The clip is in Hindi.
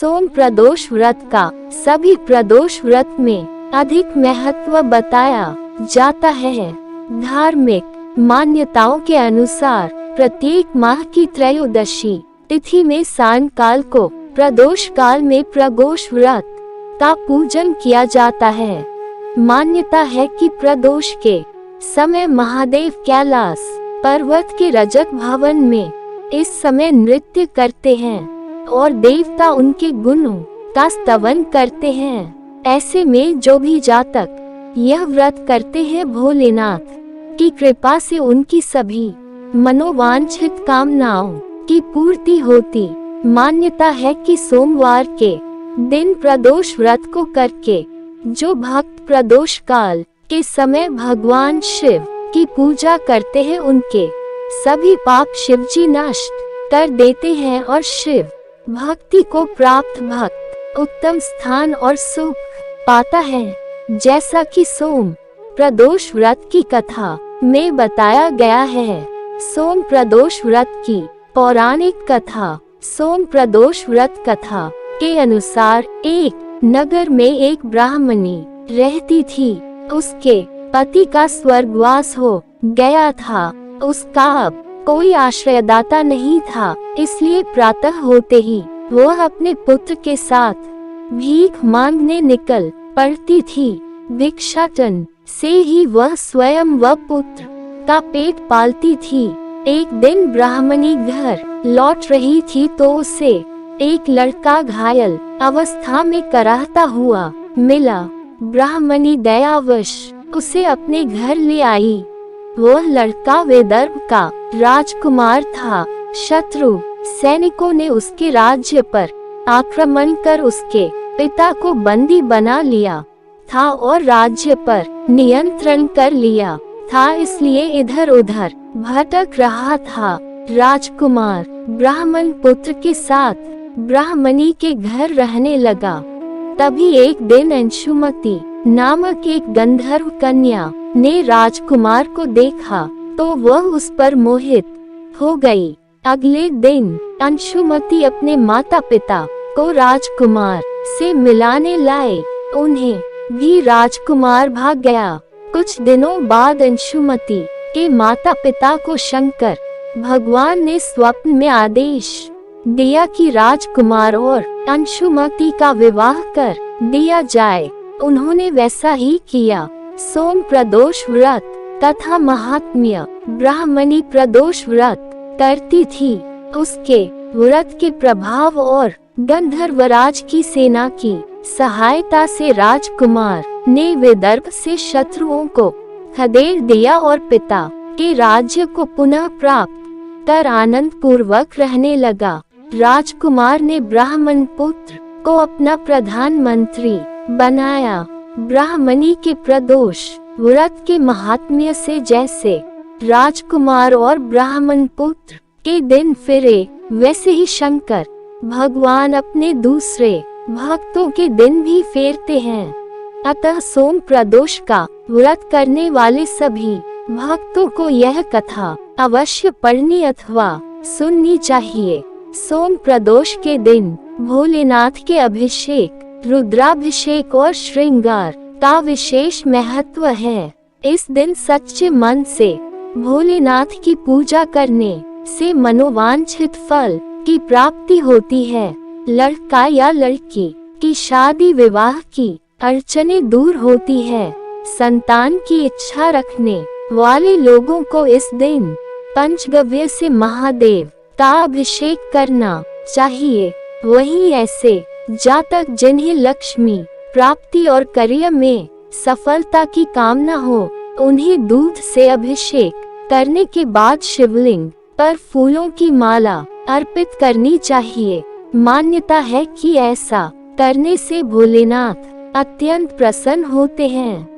सोम प्रदोष व्रत का सभी प्रदोष व्रत में अधिक महत्व बताया जाता है। धार्मिक मान्यताओं के अनुसार प्रत्येक माह की त्रयोदशी तिथि में सायंकाल को प्रदोष काल में प्रदोष व्रत का पूजन किया जाता है। मान्यता है कि प्रदोष के समय महादेव कैलाश पर्वत के रजत भवन में इस समय नृत्य करते हैं और देवता उनके गुणों का स्तवन करते हैं। ऐसे में जो भी जातक यह व्रत करते हैं, भोलेनाथ की कृपा से उनकी सभी मनोवांछित कामनाओं की पूर्ति होती। मान्यता है कि सोमवार के दिन प्रदोष व्रत को करके जो भक्त प्रदोष काल के समय भगवान शिव की पूजा करते हैं, उनके सभी पाप शिवजी नष्ट कर देते हैं और शिव भक्ति को प्राप्त भक्त उत्तम स्थान और सुख पाता है। जैसा कि सोम प्रदोष व्रत की कथा में बताया गया है। सोम प्रदोष व्रत की पौराणिक कथा। सोम प्रदोष व्रत कथा के अनुसार एक नगर में एक ब्राह्मणी रहती थी। उसके पति का स्वर्गवास हो गया था। उसका अब कोई आश्रयदाता नहीं था, इसलिए प्रातः होते ही वह अपने पुत्र के साथ भीख मांगने निकल पड़ती थी। भिक्षाटन से ही वह स्वयं व पुत्र का पेट पालती थी। एक दिन ब्राह्मणी घर लौट रही थी तो उसे एक लड़का घायल अवस्था में कराहता हुआ मिला। ब्राह्मणी दयावश उसे अपने घर ले आई। वह लड़का विदर्भ का राजकुमार था। शत्रु सैनिकों ने उसके राज्य पर आक्रमण कर उसके पिता को बंदी बना लिया था और राज्य पर नियंत्रण कर लिया था, इसलिए इधर उधर भटक रहा था। राजकुमार ब्राह्मण पुत्र के साथ ब्राह्मणी के घर रहने लगा। तभी एक दिन अंशुमती नामक एक गंधर्व कन्या ने राजकुमार को देखा तो वह उस पर मोहित हो गई। अगले दिन अंशुमती अपने माता पिता को राजकुमार से मिलाने लाए। उन्हें भी राजकुमार भाग गया। कुछ दिनों बाद अंशुमती के माता पिता को शंकर भगवान ने स्वप्न में आदेश दिया कि राजकुमार और अंशुमती का विवाह कर दिया जाए। उन्होंने वैसा ही किया। सोम प्रदोष व्रत तथा महात्म्य। ब्राह्मणी प्रदोष व्रत करती थी। उसके व्रत के प्रभाव और गंधर्वराज की सेना की सहायता से राजकुमार ने विदर्भ से शत्रुओं को खदेड़ दिया और पिता के राज्य को पुनः प्राप्त कर आनंद पूर्वक रहने लगा। राजकुमार ने ब्राह्मण पुत्र को अपना प्रधानमंत्री बनाया। ब्राह्मणी के प्रदोष व्रत के महात्म्य से जैसे राजकुमार और ब्राह्मण पुत्र के दिन फिरे, वैसे ही शंकर भगवान अपने दूसरे भक्तों के दिन भी फेरते हैं। अतः सोम प्रदोष का व्रत करने वाले सभी भक्तों को यह कथा अवश्य पढ़नी अथवा सुननी चाहिए। सोम प्रदोष के दिन भोलेनाथ के अभिषेक, रुद्राभिषेक और श्रृंगार का विशेष महत्व है। इस दिन सच्चे मन से भोलेनाथ की पूजा करने से मनोवांछित फल की प्राप्ति होती है। लड़का या लड़की की शादी विवाह की अड़चनें दूर होती है। संतान की इच्छा रखने वाले लोगों को इस दिन पंचगव्य से महादेव का अभिषेक करना चाहिए। वहीं ऐसे जातक जिन्हें लक्ष्मी प्राप्ति और करियर में सफलता की कामना हो, उन्हें दूध से अभिषेक करने के बाद शिवलिंग पर फूलों की माला अर्पित करनी चाहिए। मान्यता है कि ऐसा करने से भोलेनाथ अत्यंत प्रसन्न होते हैं।